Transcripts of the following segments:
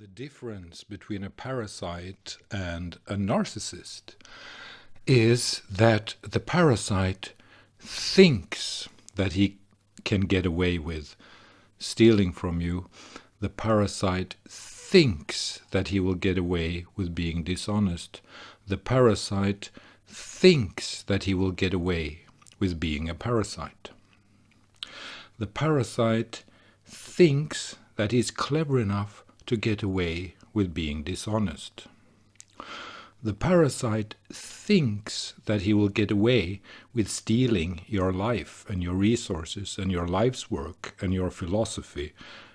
The difference between a parasite and a narcissist is that the parasite thinks that he can get away with stealing from you. The parasite thinks that he will get away with being dishonest. The parasite thinks that he will get away with being a parasite. The parasite thinks that he's clever enough to get away with being dishonest. The parasite thinks that he will get away with stealing your life and your resources and your life's work and your philosophy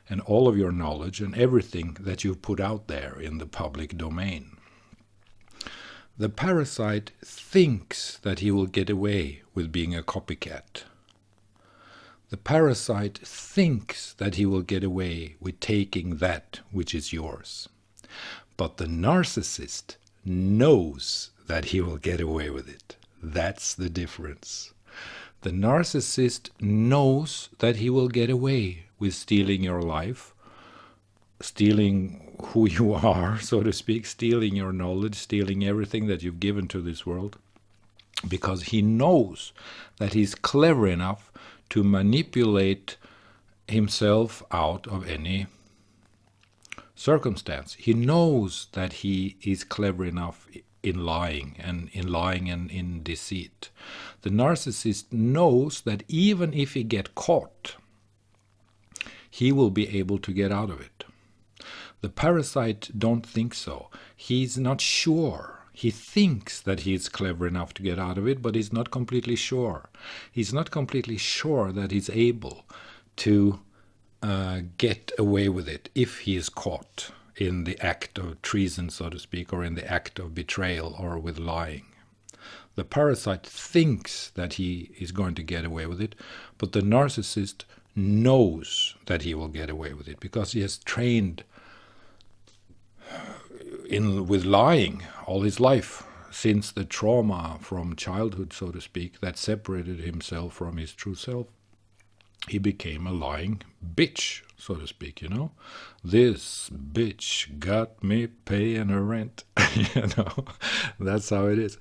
and all of your knowledge and everything that you've put out there in the public domain. The parasite thinks that he will get away with being a copycat. The parasite thinks that he will get away with taking that which is yours. But the narcissist knows that he will get away with it. That's the difference. The narcissist knows that he will get away with stealing your life, stealing who you are, so to speak, stealing your knowledge, stealing everything that you've given to this world, because he knows that he's clever enough to manipulate himself out of any circumstance. He knows that he is clever enough in lying and in deceit. The narcissist knows that even if he gets caught, he will be able to get out of it. The parasite don't think so. He's not sure. He thinks that he's clever enough to get out of it, but he's not completely sure. He's not completely sure that he's able to get away with it if he is caught in the act of treason, so to speak, or in the act of betrayal or with lying. The parasite thinks that he is going to get away with it, but the narcissist knows that he will get away with it because he has trained with lying all his life, since the trauma from childhood, so to speak, that separated himself from his true self. He became a lying bitch, so to speak, you know. This bitch got me paying her rent. You know, that's how it is.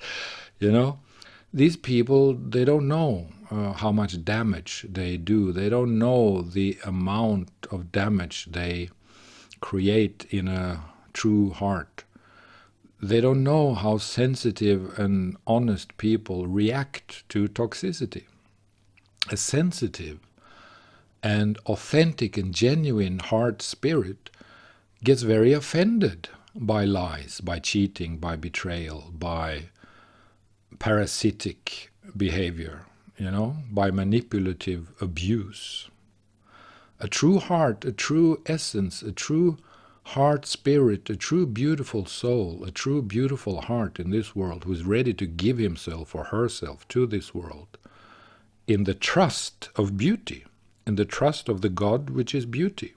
You know, these people, they don't know how much damage they do. They don't know the amount of damage they create in a true heart. They don't know how sensitive and honest people react to toxicity. A sensitive and authentic and genuine heart spirit gets very offended by lies, by cheating, by betrayal, by parasitic behavior, you know, by manipulative abuse. A true heart, a true essence, a true heart spirit, a true beautiful soul, a true beautiful heart in this world who is ready to give himself or herself to this world in the trust of beauty, in the trust of the God which is beauty,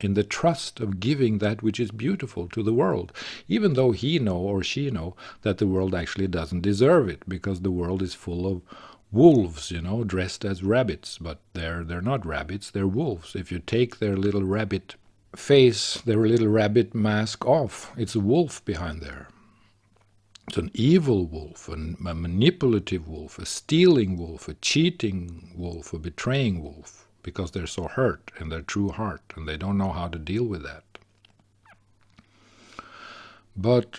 in the trust of giving that which is beautiful to the world, even though he know or she know that the world actually doesn't deserve it, because the world is full of wolves, you know, dressed as rabbits, but they're not rabbits, they're wolves. If you take their little rabbit face, their little rabbit mask off, it's a wolf behind there. It's an evil wolf, a manipulative wolf, a stealing wolf, a cheating wolf, a betraying wolf, because they're so hurt in their true heart and they don't know how to deal with that. But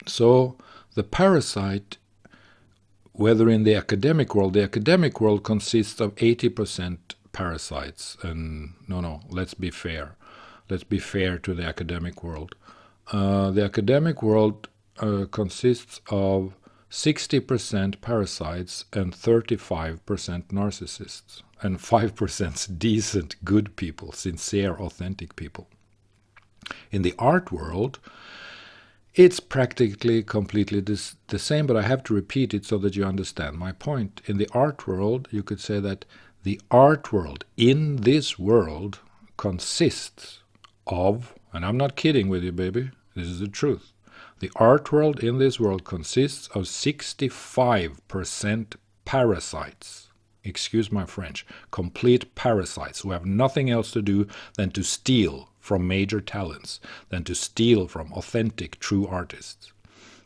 so the parasite, whether in the academic world consists of 80% parasites. And no, let's be fair. Let's be fair to the academic world. The academic world consists of 60% parasites and 35% narcissists, and 5% decent, good people, sincere, authentic people. In the art world, it's practically completely the same, but I have to repeat it so that you understand my point. In the art world, you could say that the art world in this world consists of, and I'm not kidding with you, baby, this is the truth. The art world in this world consists of 65% parasites. Excuse my French. Complete parasites who have nothing else to do than to steal from major talents than to steal from authentic, true artists.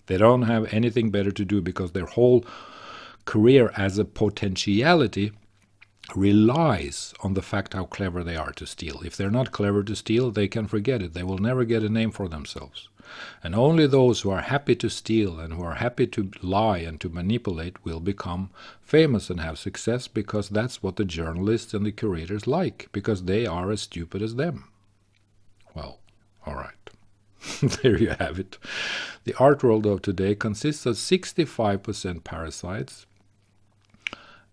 They don't have anything better to do because their whole career as a potentiality relies on the fact how clever they are to steal. If they're not clever to steal, they can forget it. They will never get a name for themselves. And only those who are happy to steal and who are happy to lie and to manipulate will become famous and have success, because that's what the journalists and the curators like, because they are as stupid as them. Well, all right. There you have it. The art world of today consists of 65% parasites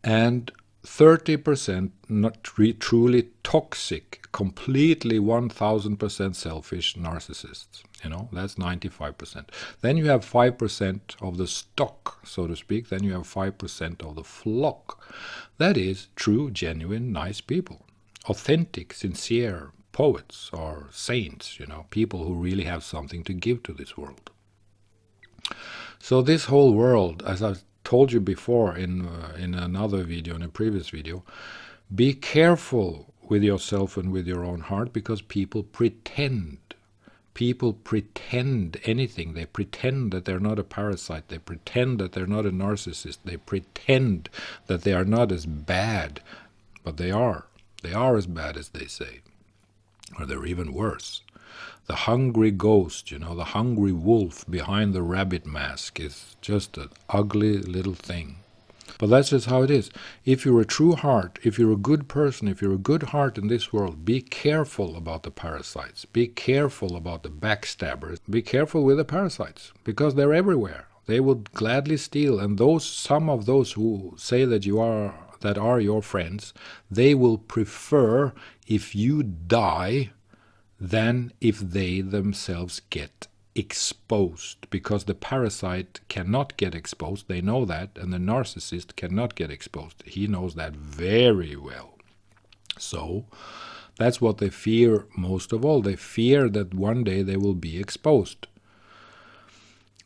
and 30% not truly toxic, completely 1000% selfish narcissists. That's 95%. Then you have 5% of the stock, so to speak. Then you have 5% of the flock. That is true, genuine, nice people. Authentic, sincere poets or saints, people who really have something to give to this world. So this whole world, as I've told you before in another video, in a previous video, be careful with yourself and with your own heart, because people pretend. People pretend anything. They pretend that they're not a parasite. They pretend that they're not a narcissist. They pretend that they are not as bad, but they are. They are as bad as they say, or they're even worse. The hungry ghost, the hungry wolf behind the rabbit mask is just an ugly little thing. But that's just how it is. If you're a true heart, if you're a good person, if you're a good heart in this world, be careful about the parasites. Be careful about the backstabbers. Be careful with the parasites, because they're everywhere. They will gladly steal, and some of those who say that are your friends, they will prefer if you die than if they themselves get exposed, because the parasite cannot get exposed. They know that, and the narcissist cannot get exposed. He knows that very well. So that's what they fear most of all. They fear that one day they will be exposed.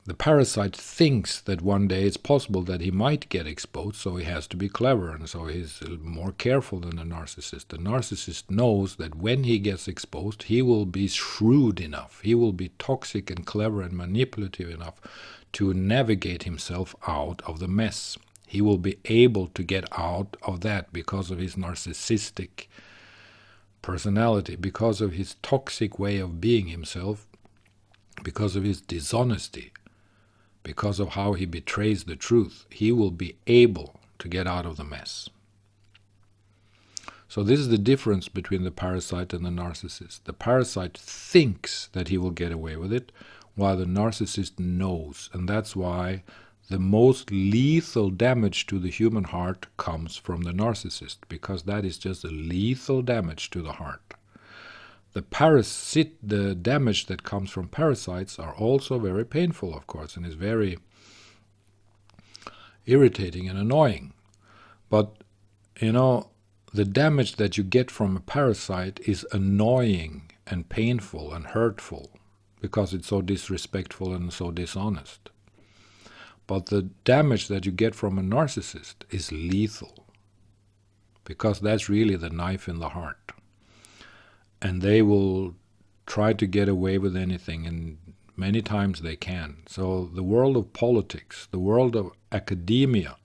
The parasite thinks that one day it's possible that he might get exposed, so he has to be clever, and so he's more careful than the narcissist. The narcissist knows that when he gets exposed, he will be shrewd enough, he will be toxic and clever and manipulative enough to navigate himself out of the mess. He will be able to get out of that because of his narcissistic personality, because of his toxic way of being himself, because of his dishonesty, because of how he betrays the truth. He will be able to get out of the mess. So this is the difference between the parasite and the narcissist. The parasite thinks that he will get away with it, while the narcissist knows. And that's why the most lethal damage to the human heart comes from the narcissist, because that is just a lethal damage to the heart. The damage that comes from parasites are also very painful, of course, and is very irritating and annoying. But, the damage that you get from a parasite is annoying and painful and hurtful, because it's so disrespectful and so dishonest. But the damage that you get from a narcissist is lethal, because that's really the knife in the heart. And they will try to get away with anything, and many times they can. So the world of politics, the world of academia,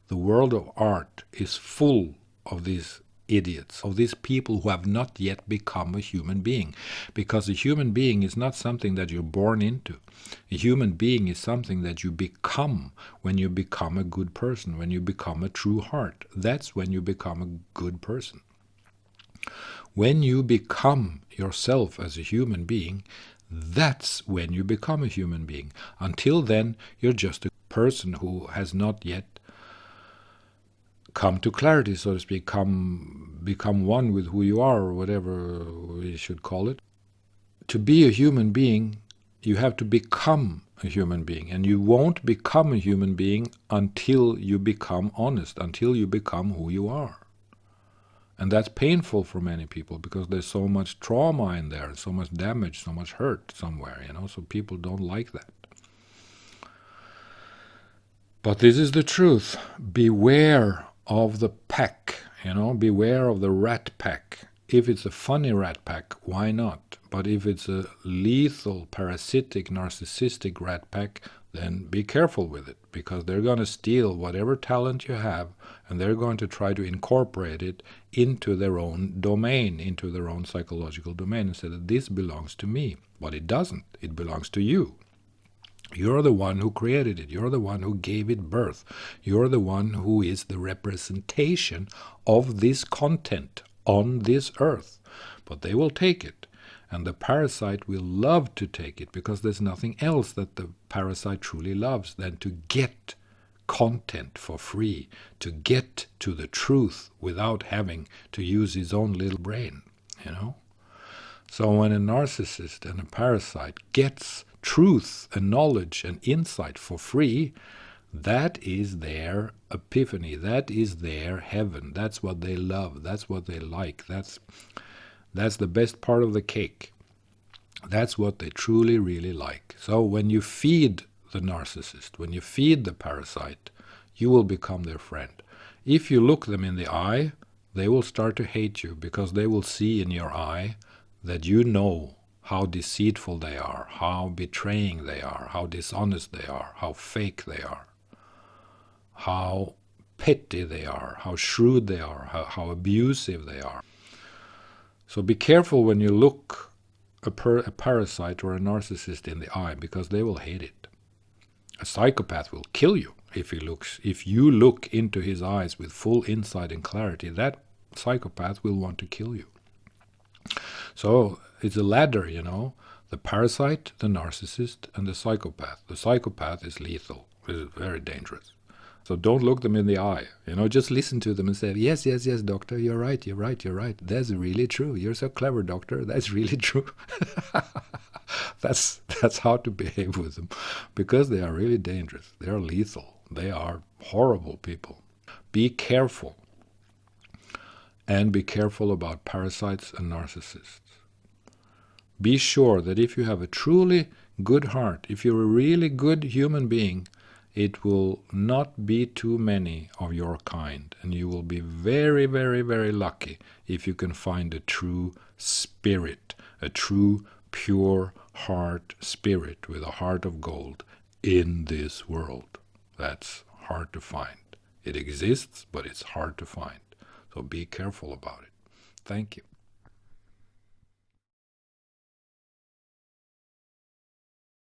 the world of art is full of these idiots, of these people who have not yet become a human being. Because a human being is not something that you're born into. A human being is something that you become when you become a good person, when you become a true heart. That's when you become a good person. When you become yourself as a human being, that's when you become a human being. Until then, you're just a person who has not yet come to clarity, so to speak, become one with who you are, or whatever we should call it. To be a human being, you have to become a human being, and you won't become a human being until you become honest, until you become who you are. And that's painful for many people, because there's so much trauma in there, so much damage, so much hurt somewhere, so people don't like that. But this is the truth. Beware of the pack, beware of the rat pack. if it's a funny rat pack, why not? But if it's a lethal, parasitic, narcissistic rat pack, then be careful with it, because they're going to steal whatever talent you have, and they're going to try to incorporate it into their own domain, into their own psychological domain, and say that this belongs to me. But it doesn't. It belongs to you. You're the one who created it. You're the one who gave it birth. You're the one who is the representation of this content on this earth. But they will take it. And the parasite will love to take it, because there's nothing else that the parasite truly loves than to get content for free, to get to the truth without having to use his own little brain, you know? So when a narcissist and a parasite gets truth and knowledge and insight for free, that is their epiphany, that is their heaven, that's what they love, that's what they like, that's the best part of the cake. That's what they truly, really like. So when you feed the narcissist, when you feed the parasite, you will become their friend. If you look them in the eye, they will start to hate you, because they will see in your eye that you know how deceitful they are, how betraying they are, how dishonest they are, how fake they are, how petty they are, how shrewd they are, how abusive they are. So be careful when you look a parasite or a narcissist in the eye, because they will hate it. A psychopath will kill you if you look into his eyes with full insight and clarity. That psychopath will want to kill you. So it's a ladder, you know. The parasite, the narcissist, and the psychopath. The psychopath is lethal. It's very dangerous. So don't look them in the eye. You know, just listen to them and say, yes, yes, yes, doctor, you're right, you're right, you're right. That's really true. You're so clever, doctor. That's really true. That's how to behave with them, because they are really dangerous. They are lethal. They are horrible people. Be careful. And be careful about parasites and narcissists. Be sure that if you have a truly good heart, if you're a really good human being, it will not be too many of your kind, and you will be very, very, very lucky if you can find a true spirit, a true pure heart spirit with a heart of gold in this world. That's hard to find. It exists, but it's hard to find. So be careful about it. Thank you.